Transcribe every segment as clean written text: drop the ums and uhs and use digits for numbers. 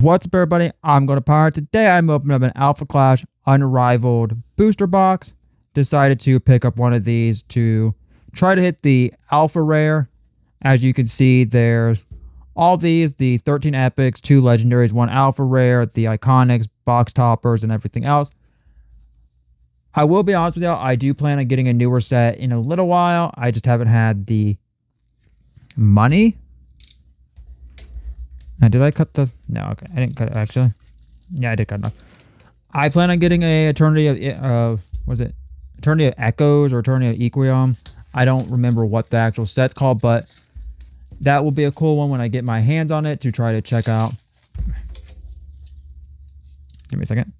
What's up, everybody? I'm going to Power. Today I'm opening up an Alpha Clash Unrivaled booster box. Decided to pick up one of these to try to hit the Alpha Rare. As you can see, there's all these, the 13 Epics, 2 Legendaries, 1 Alpha Rare, the Iconics, Box Toppers, and everything else. I will be honest with y'all, I do plan on getting a newer set in a little while. I just haven't had the money. Now, did I cut the... No, okay. I didn't cut it, actually. Yeah, I did cut it off. I plan on getting a Eternity of... was it? Eternity of Echoes or Eternity of Equium. I don't remember what the actual set's called, but that will be a cool one when I get my hands on it to try to check out. Give me a second.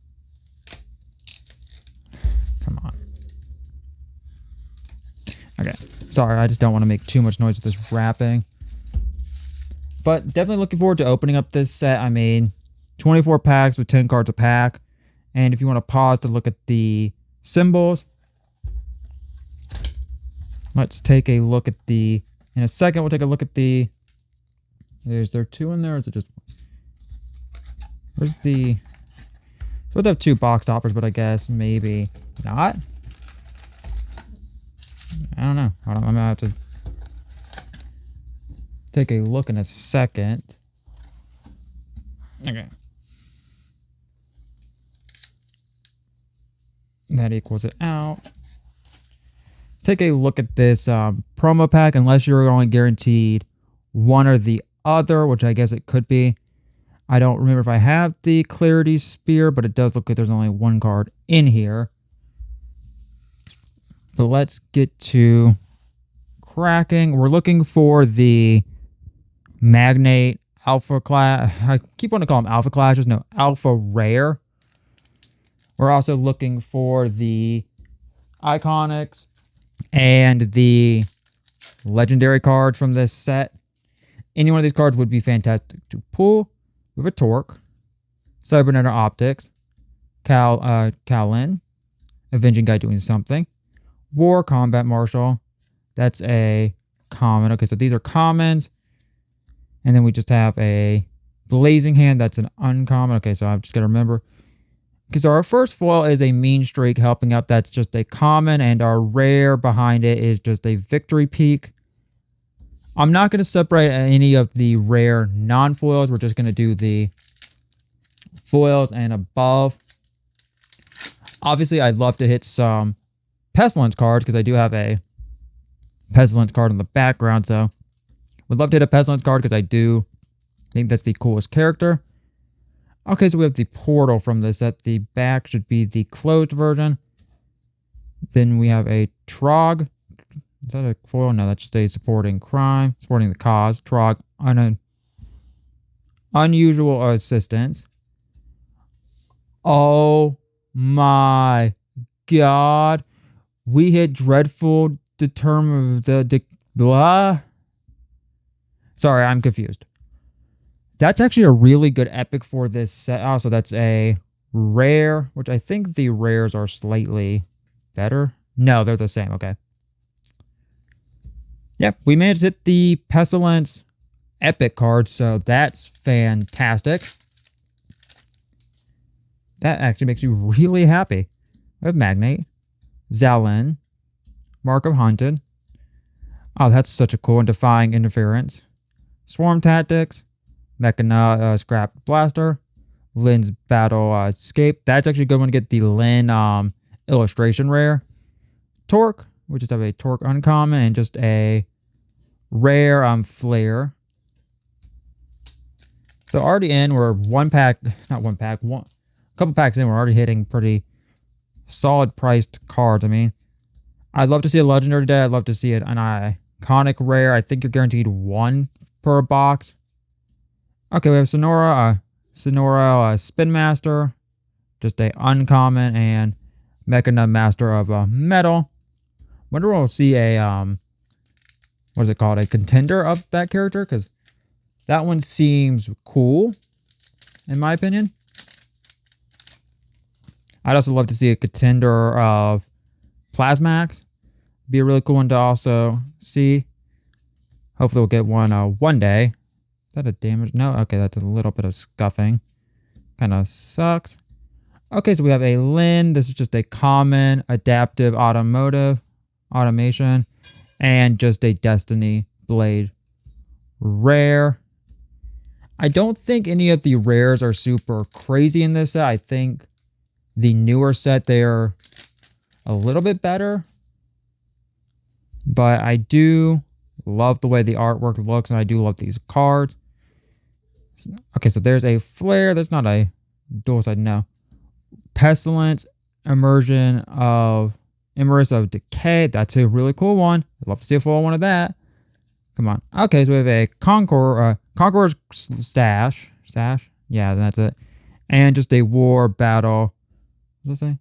Come on. Okay. Sorry, I just don't want to make too much noise with this wrapping. But definitely looking forward to opening up this set. I mean, 24 packs with 10 cards a pack. And if you want to pause to look at the symbols, let's take a look at the... In a second, we'll take a look at the... Is there 2 in there, or is it just... Where's the... Supposed to have 2 box toppers, but I guess maybe not. I don't know. I'm going to have to take a look in a second. Okay. That equals it out. Take a look at this promo pack, unless you're only guaranteed one or the other, which I guess it could be. I don't remember if I have the Clarity Spear, but it does look like there's only 1 card in here. But let's get to cracking. We're looking for the Magnate Alpha Clash. I keep wanting to call them Alpha Clashes. No, Alpha Rare. We're also looking for the Iconics and the Legendary cards from this set. Any one of these cards would be fantastic to pull. We have a Torque, Cybernetic Optics, Kalin, Avenging Guy doing something, War Combat Marshal. That's a common. Okay, so these are commons. And then we just have a Blazing Hand. That's an uncommon. Okay, so I've just got to remember. Because our first foil is a Mean Streak helping out. That's just a common. And our rare behind it is just a Victory Peak. I'm not going to separate any of the rare non-foils. We're just going to do the foils and above. Obviously, I'd love to hit some Pestilence cards because I do have a Pestilence card in the background. So would love to hit a Pestilence card because I do think that's the coolest character. Okay, so we have the Portal from this. At the back should be the closed version. Then we have a Trog. Is that a foil? No, that's just a supporting crime. Supporting the cause. Trog. Unusual assistance. Oh my god. We hit Dreadful Determine the blah. Sorry, I'm confused. That's actually a really good epic for this set. Also, that's a rare, which I think the rares are slightly better. No, they're the same. Okay. Yep, we managed to hit the Pestilence epic card, so that's fantastic. That actually makes me really happy. We have Magnate, Zalin, Mark of Hunted. Oh, that's such a cool one. Defying Interference. Swarm Tactics. Mechana Scrap Blaster. Lynn's Battle Escape. That's actually a good one to get the Lynn illustration rare. Torque. We just have a Torque uncommon and just a rare Flare. So already in, we're a couple packs in, we're already hitting pretty solid priced cards. I mean, I'd love to see a Legendary today. I'd love to see an Iconic rare. I think you're guaranteed 1 per box. Okay, we have Sonora Spin Master, just a uncommon, and Mechana Master of Metal. Wonder when we'll see a what is it called? A contender of that character, because that one seems cool, in my opinion. I'd also love to see a contender of Plasmax. Be a really cool one to also see. Hopefully we'll get one one day. that a damage? No, okay, that's a little bit of scuffing. Kind of sucks. Okay, so we have a Lin. This is just a common adaptive automation, and just a Destiny Blade rare. I don't think any of the rares are super crazy in this set. I think the newer set, they're a little bit better. But I do love the way the artwork looks, and I do love these cards. Okay, so there's a Flare. That's not a dual side, no. Pestilence, Immersion of Decay. That's a really cool one. I'd love to see a full one of that. Come on. Okay, so we have a Conqueror's Stash. Yeah, that's it. And just a War Battle. What does it say?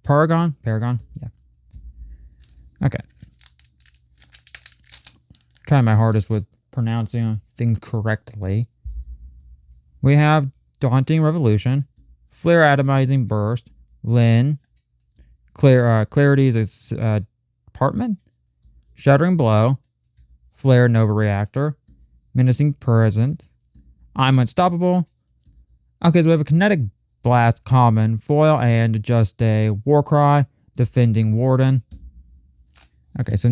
Paragon? Yeah. Okay. Trying my hardest with pronouncing things correctly. We have Daunting Revolution, Flare Atomizing Burst, Lin, Clarity's Apartment, Shattering Blow, Flare Nova Reactor, Menacing Presence, I'm Unstoppable. Okay, so we have a Kinetic Blast common, foil, and just a Warcry, Defending Warden. Okay, so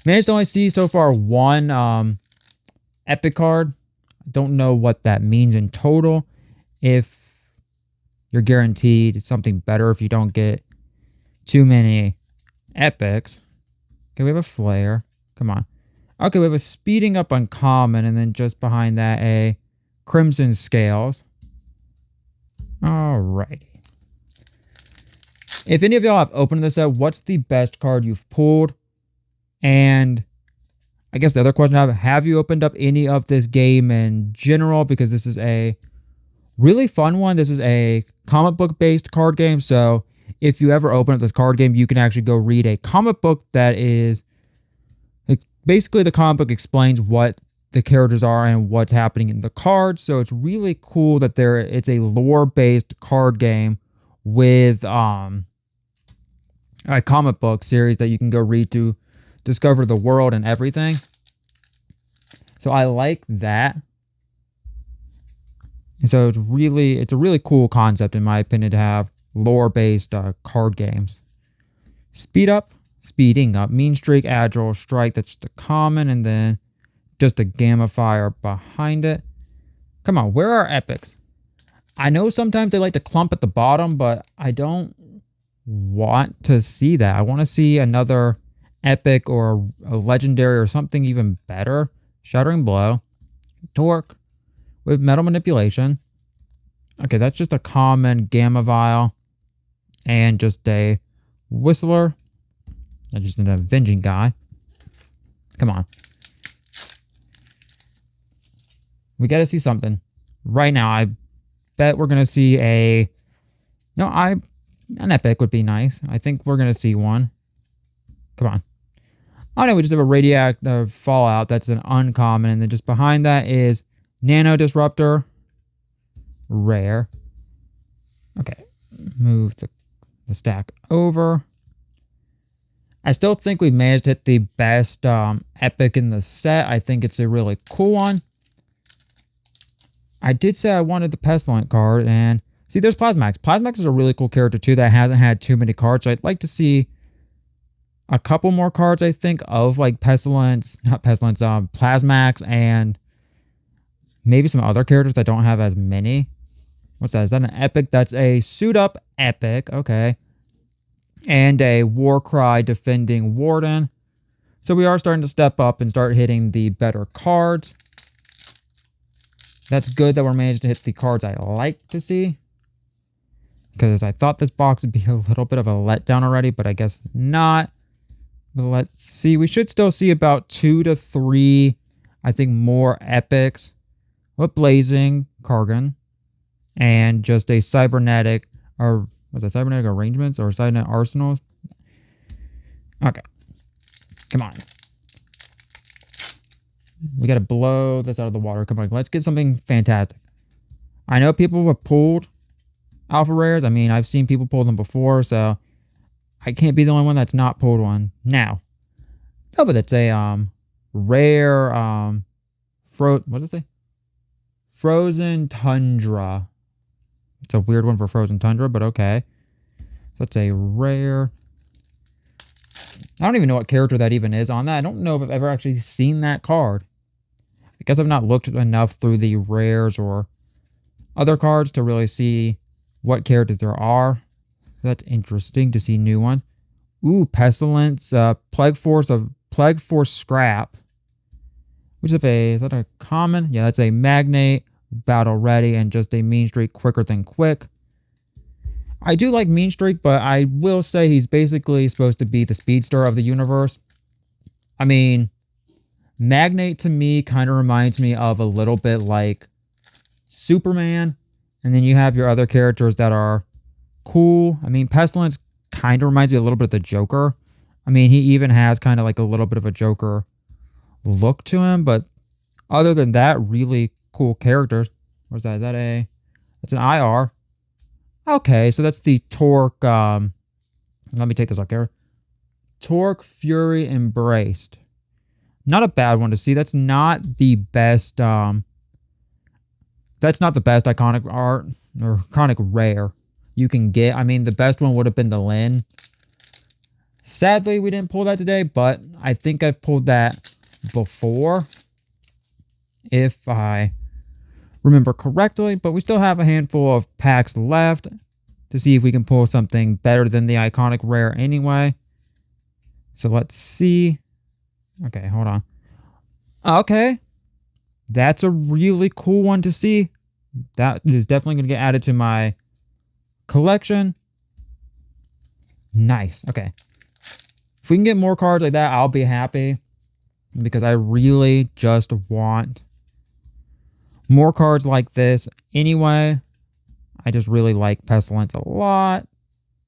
managed to only see so far one epic card. I don't know what that means in total. If you're guaranteed something better if you don't get too many epics. Okay, we have a Flare. Come on. Okay, we have a Speeding Up uncommon, and then just behind that a Crimson Scales. Alrighty. If any of y'all have opened this set, what's the best card you've pulled? And I guess the other question I have you opened up any of this game in general? Because this is a really fun one. This is a comic book based card game. So if you ever open up this card game, you can actually go read a comic book that is basically the comic book explains what the characters are and what's happening in the cards. So it's really cool that it's a lore based card game with a comic book series that you can go read to discover the world and everything. So I like that. And so it's a really cool concept, in my opinion, to have lore-based card games. Speeding Up, Mean Streak, Agile Strike, that's the common, and then just a Gamma Fire behind it. Come on, where are epics? I know sometimes they like to clump at the bottom, but I don't want to see that. I want to see another epic or a legendary or something even better. Shattering Blow, Torque with Metal Manipulation. Okay, that's just a common Gamma Vial and just a Whistler. That's just an Avenging guy. Come on. We got to see something. Right now, I bet we're going to see an epic would be nice. I think we're going to see one. Come on. Oh no, we just have a Radioactive Fallout. That's an uncommon. And then just behind that is Nano Disruptor. Rare. Okay. Move the stack over. I still think we managed to hit the best epic in the set. I think it's a really cool one. I did say I wanted the Pestilent card. And see, there's Plasmax. Plasmax is a really cool character too that hasn't had too many cards. So I'd like to see a couple more cards, I think, of like Plasmax, and maybe some other characters that don't have as many. What's that? Is that an epic? That's a Suit Up epic. Okay. And a Warcry Defending Warden. So we are starting to step up and start hitting the better cards. That's good that we're managing to hit the cards I like to see. Because I thought this box would be a little bit of a letdown already, but I guess not. But let's see. We should still see about 2 to 3, I think, more epics. With Blazing Kargan. And just a Cybernetic, or was it Cybernetic Arrangements or Cybernetic Arsenals? Okay. Come on. We got to blow this out of the water. Come on. Let's get something fantastic. I know people have pulled Alpha Rares. I mean, I've seen people pull them before, so I can't be the only one that's not pulled one now. No, but it's a rare what does it say? Frozen Tundra. It's a weird one for Frozen Tundra, but okay. So that's a rare. I don't even know what character that even is on that. I don't know if I've ever actually seen that card. I guess I've not looked enough through the rares or other cards to really see what characters there are. That's interesting to see new ones. Ooh, Pestilence, Plague Force Scrap. Which is that a common? Yeah, that's a Magnate, Battle Ready, and just a Mean Streak, quicker than quick. I do like Mean Streak, but I will say he's basically supposed to be the speedster of the universe. I mean, Magnate to me kind of reminds me of a little bit like Superman. And then you have your other characters that are cool. I mean, Pestilence kind of reminds me a little bit of the Joker. I mean, he even has kind of like a little bit of a Joker look to him. But other than that, really cool characters. Where's that? Is that a... That's an IR. Okay, so that's the Torque... let me take this off here. Torque Fury Embraced. Not a bad one to see. That's not the best... that's not the best iconic art or iconic rare you can get. I mean, the best one would have been the Lin. Sadly, we didn't pull that today, but I think I've pulled that before, if I remember correctly. But we still have a handful of packs left to see if we can pull something better than the iconic rare anyway. So let's see. Okay, hold on. Okay. That's a really cool one to see. That is definitely going to get added to my collection. Nice. Okay. If we can get more cards like that, I'll be happy. Because I really just want more cards like this anyway. I just really like Pestilence a lot.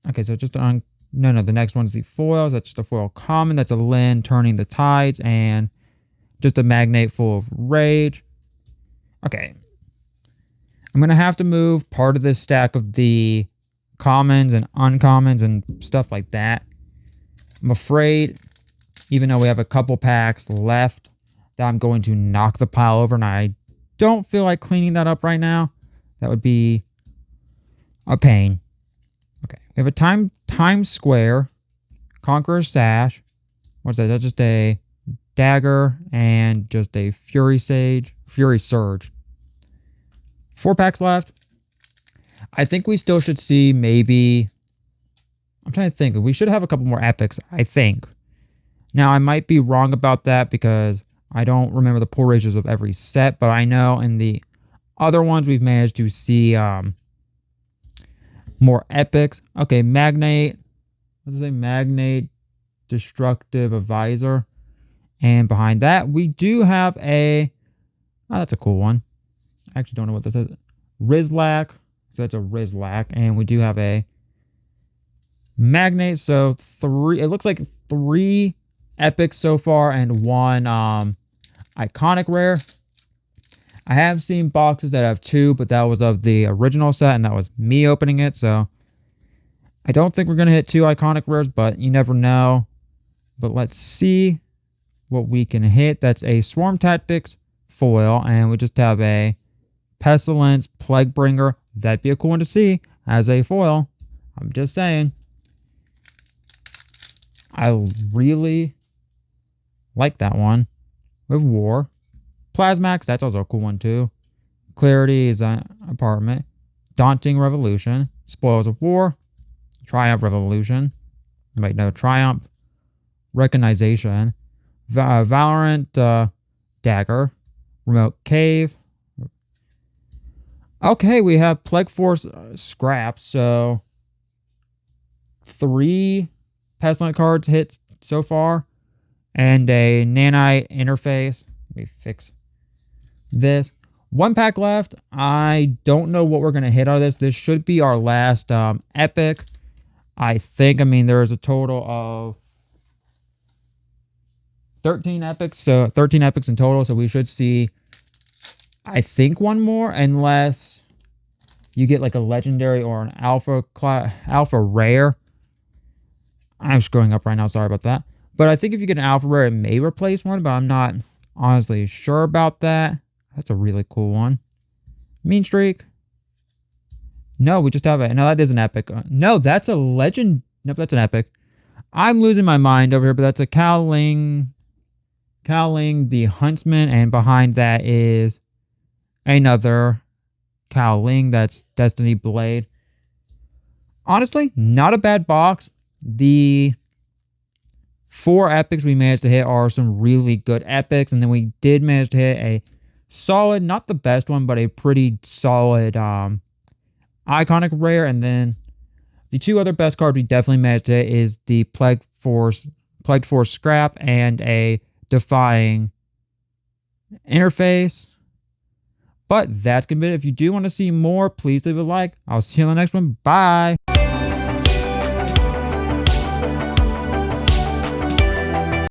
Okay, so just on... No, the next one's the foils. That's just a foil common. That's a Lin turning the tides. And just a Magnate full of rage. Okay. I'm going to have to move part of this stack of the commons and uncommons and stuff like that. I'm afraid, even though we have a couple packs left, that I'm going to knock the pile over. And I don't feel like cleaning that up right now. That would be a pain. Okay. We have a Times Square, Conqueror's Sash. What's that? That's just a dagger and just a Fury Surge. 4 packs left. I think we still should see maybe... I'm trying to think. We should have a couple more epics, I think. Now, I might be wrong about that because I don't remember the pull ratios of every set, but I know in the other ones we've managed to see more epics. Okay, Magnate. What does it say? Magnate Destructive Advisor. And behind that, we do have a... Oh, that's a cool one. I actually don't know what this is. Rizlak. So that's a Rizlak. And we do have a Magnate. So 3... It looks like 3 epics so far and 1 iconic rare. I have seen boxes that have 2, but that was of the original set, and that was me opening it. So I don't think we're going to hit 2 iconic rares, but you never know. But let's see what we can hit. That's a Swarm Tactics foil, and we just have a Pestilence Plaguebringer. That'd be a cool one to see as a foil. I'm just saying. I really like that one. With War. Plasmax, that's also a cool one too. Clarity is an apartment. Daunting Revolution. Spoils of War. Triumph Revolution. Wait, no, Triumph Recognition. Valorant Dagger. Remote Cave. Okay, we have Plague Force Scrap. So 3 Pestilent cards hit so far. And a Nanite Interface. Let me fix this. 1 pack left. I don't know what we're going to hit out of this. This should be our last epic. I think. I mean, there's a total of 13 epics. So 13 epics in total. So we should see, I think, 1 more. Unless you get like a legendary or an alpha rare. I'm screwing up right now. Sorry about that. But I think if you get an alpha rare, it may replace one. But I'm not honestly sure about that. That's a really cool one. Mean Streak. No, we just have it. No, that is an epic. No, that's a legend. Nope, that's an epic. I'm losing my mind over here, but that's a Cowling, the Huntsman, and behind that is another Cowling. That's Destiny Blade. Honestly, not a bad box. The 4 epics we managed to hit are some really good epics, and then we did manage to hit a solid, not the best one, but a pretty solid iconic rare. And then the 2 other best cards we definitely managed to hit is the Plague Force Scrap and a Defying Interface. But that's gonna be it. If you do want to see more, please leave a like. I'll see you on the next one. Bye.